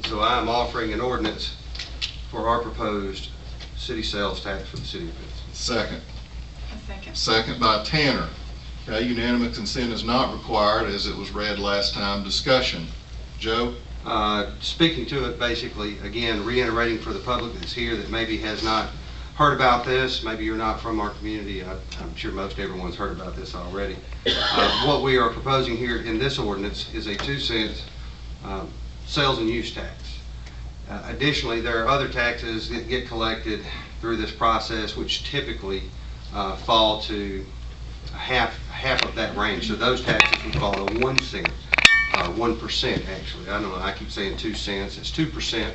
So I am offering an ordinance for our proposed city sales tax for the city of Pinson. Second. A second. Second by Tanner. Okay, unanimous consent is not required as it was read last time. Discussion. Joe? Speaking to it, basically, again, reiterating for the public that's here that maybe has not heard about this, maybe you're not from our community, I'm sure most everyone's heard about this already. What we are proposing here in this ordinance is a 2-cent sales and use tax. Additionally, there are other taxes that get collected through this process which typically fall to half of that range. So those taxes we call a 1 cent. 1% actually. I don't know, I keep saying 2 cents. It's 2%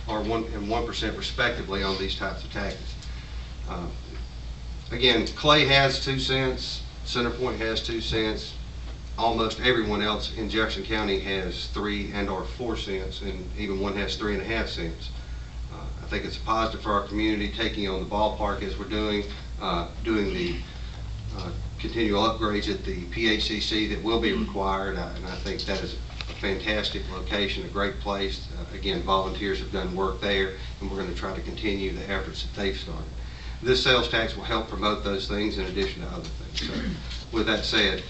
or 1% respectively on these types of taxes. Again, Clay has 2 cents, Centerpoint has 2 cents. Almost everyone else in Jefferson County has 3 and or 4 cents, and even one has 3.5 cents. I think it's a positive for our community, taking on the ballpark as we're doing the continual upgrades at the PHCC that will be required, and I think that is a fantastic location, a great place. Again, volunteers have done work there, and we're going to try to continue the efforts that they've started. This sales tax will help promote those things in addition to other things. So, with that said,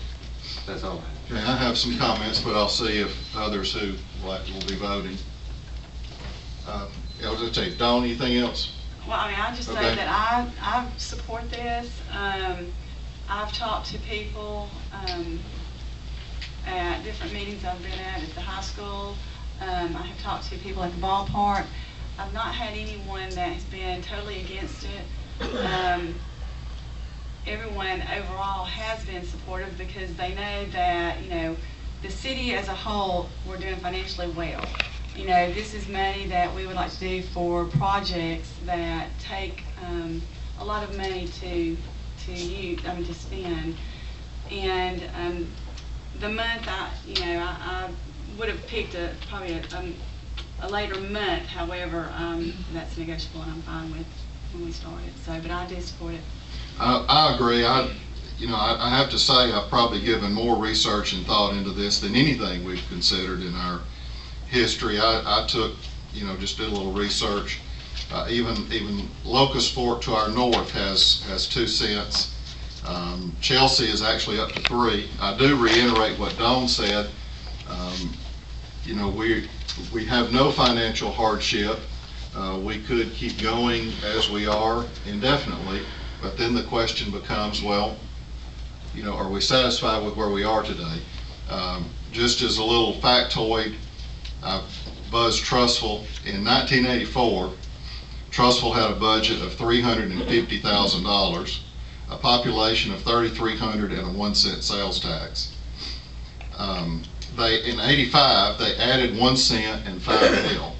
that's all I have. Okay, I have some comments, but I'll see if others who will be voting. I was going to tell you, Dawn, anything else? Well, I mean, I just say that I support this. I've talked to people at different meetings I've been at the high school. I have talked to people at the ballpark. I've not had anyone that has been totally against it. Everyone overall has been supportive because they know that, you know, the city as a whole, we're doing financially well. You know, this is money that we would like to do for projects that take a lot of money to spend. And the month I would have picked probably a later month. However, that's negotiable, and I'm fine with when we start it. So, but I do support it. I agree. I have to say I've probably given more research and thought into this than anything we've considered in our history. I took, just did a little research. Even Locust Fork to our north has 2 cents. Chelsea is actually up to 3. I do reiterate what Dawn said. We have no financial hardship. We could keep going as we are indefinitely, but then the question becomes, well, are we satisfied with where we are today? Just as a little factoid, I buzzed Trussville. In 1984, Trussville had a budget of $350,000, a population of 3,300, and a 1 cent sales tax. In '85, they added 1 cent and 5 mil.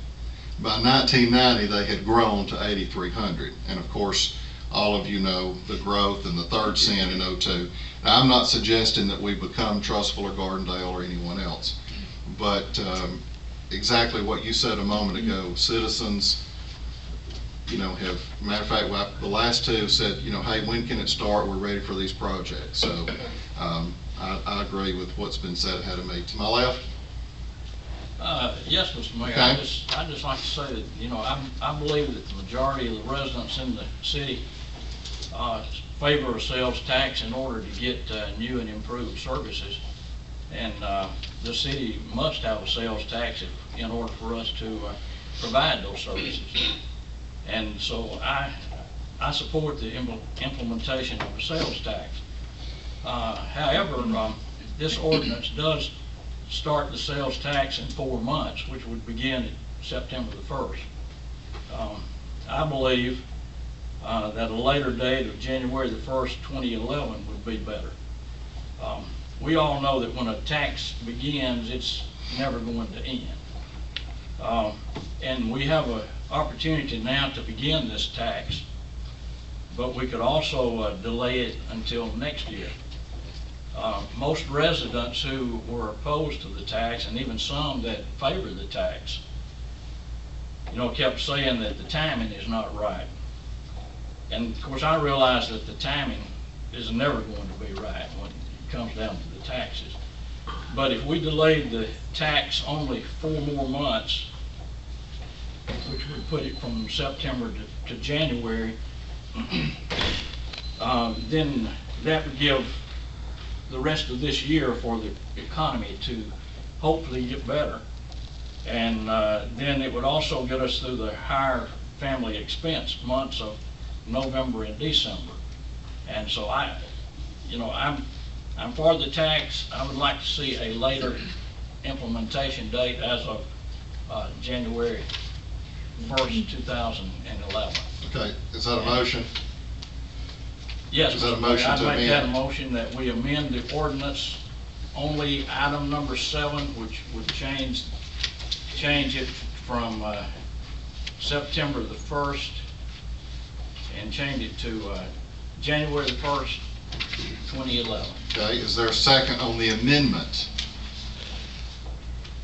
By 1990, they had grown to 8,300. And of course, all of you know the growth and the 3rd cent in '02. Now, I'm not suggesting that we become Trussville or Gardendale or anyone else, but exactly what you said a moment ago, citizens, have, matter of fact, the last 2 said, hey, when can it start? We're ready for these projects. So I agree with what's been said ahead of me. To my left? Yes, Mr. Mayor. Okay. I'd just like to say that, I believe that the majority of the residents in the city favor a sales tax in order to get new and improved services. And the city must have a sales tax in order for us to provide those services. And so I support the implementation of a sales tax. However, this ordinance does start the sales tax in 4 months, which would begin September the 1st. I believe that a later date of January the 1st, 2011 would be better. We all know that when a tax begins, it's never going to end. And we have an opportunity now to begin this tax, but we could also delay it until next year. Most residents who were opposed to the tax, and even some that favor the tax, kept saying that the timing is not right. And of course, I realize that the timing is never going to be right when it comes down to the taxes. But if we delayed the tax only 4 more months, which would put it from September to January, then that would give the rest of this year for the economy to hopefully get better. And then it would also get us through the higher family expense months of November and December. And so I'm for the tax. I would like to see a later implementation date as of January 1st, 2011. Okay, is that a motion? Yes, Is that a Mr. Mayor, motion I'd to make that a amend? motion that we amend the ordinance, only item number 7, which would change it from September the 1st and change it to January the 1st, 2011. Okay, is there a second on the amendment?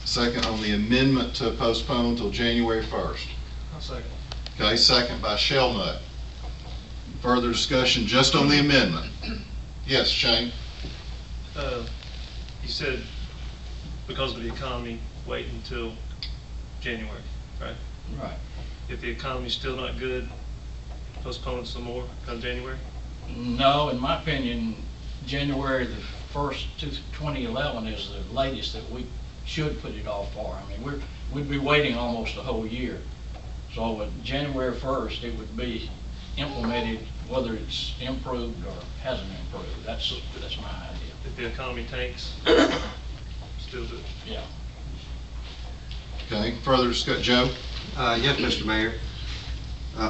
Second on the amendment to postpone till January 1st. I'll second. Okay, second by Shellnut. Further discussion just on the amendment? Yes, Shane? You said because of the economy, wait until January, right? Right. If the economy's still not good, postpone it some more, come January? No, in my opinion, January the 1st, 2011 is the latest that we should put it off for. I mean, we'd be waiting almost a whole year. So with January 1st, it would be implemented, whether it's improved or hasn't improved. That's my idea. If the economy tanks, still do it. Yeah. Okay, further discussion, Joe? Yes, Mr. Mayor.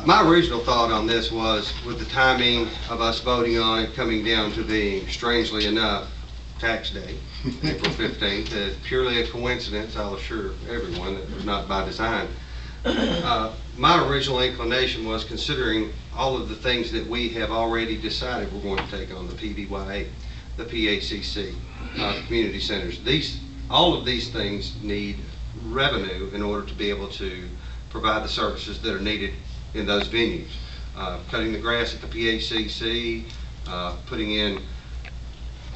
My original thought on this was, with the timing of us voting on it coming down to being, strangely enough, tax day, April 15th, purely a coincidence, I'll assure everyone that it was not by design. My original inclination was, considering all of the things that we have already decided we're going to take on, the PBYA, the PACC, community centers, all of these things need revenue in order to be able to provide the services that are needed in those venues. Cutting the grass at the PACC, putting in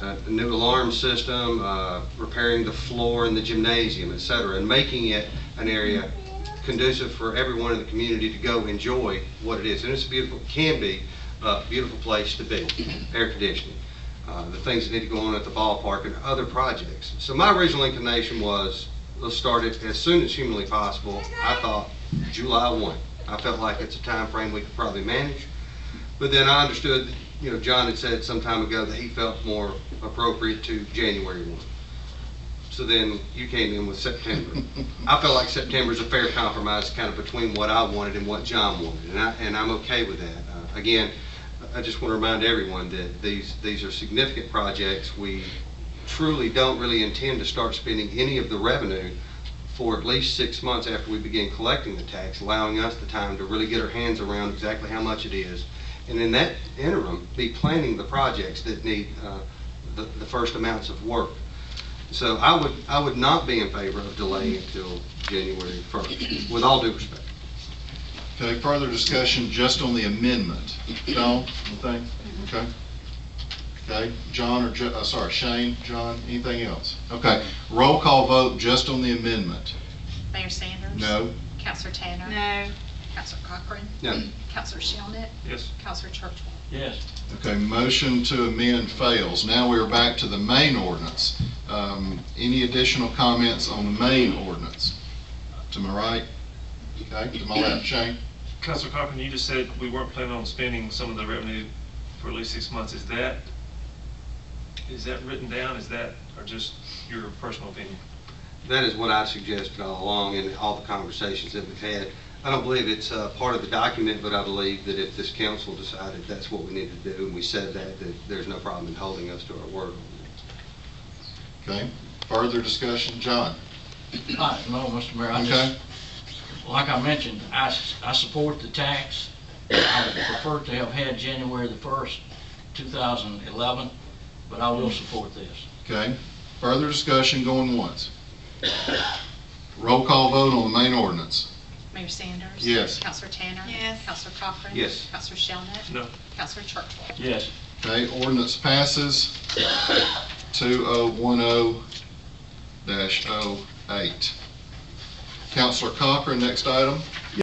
a new alarm system, repairing the floor in the gymnasium, etc., and making it an area conducive for everyone in the community to go enjoy what it is. And it's can be a beautiful place to be, air conditioning, the things that need to go on at the ballpark and other projects. So my original inclination was, let's start it as soon as humanly possible. I thought July 1. I felt like it's a time frame we could probably manage. But then I understood, John had said some time ago that he felt more appropriate to January 1. So then you came in with September. I felt like September is a fair compromise kind of between what I wanted and what John wanted, and I'm okay with that. Again, I just want to remind everyone that these are significant projects. We truly don't really intend to start spending any of the revenue for at least 6 months after we begin collecting the tax, allowing us the time to really get our hands around exactly how much it is. And in that interim, be planning the projects that need the first amounts of work. So I would not be in favor of delaying until January 1st, with all due respect. Okay, further discussion just on the amendment. John, anything? Okay. Okay, John or Shane, John, anything else? Okay, roll call vote just on the amendment. Mayor Sanders? No? Counselor Tanner? No. Counselor Cochran? No. Counselor Shellnut? Yes. Counselor Churchwell? Yes. Okay, motion to amend fails. Now we're back to the main ordinance. Any additional comments on the main ordinance? To my right? Okay, to my left, Shane? Councilor Cochran, you just said we weren't planning on spending some of the revenue for at least 6 months. Is that written down? Is that, or just your personal opinion? That is what I suggested all along in all the conversations that we've had. I don't believe it's part of the document, but I believe that if this council decided that's what we need to do, and we said that there's no problem in holding us to our word. Okay, further discussion, John? No, Mr. Mayor, Okay. like I mentioned, I support the tax. I would prefer to have had January the 1st, 2011, but I will support this. Okay, further discussion going once. Roll call vote on the main ordinance. Mayor Sanders? Yes. Counselor Tanner? Yes. Counselor Cochran? Yes. Counselor Shellnut? No. Counselor Churchwell? Yes. Okay, ordinance passes 2010-08. Counselor Cochran, next item.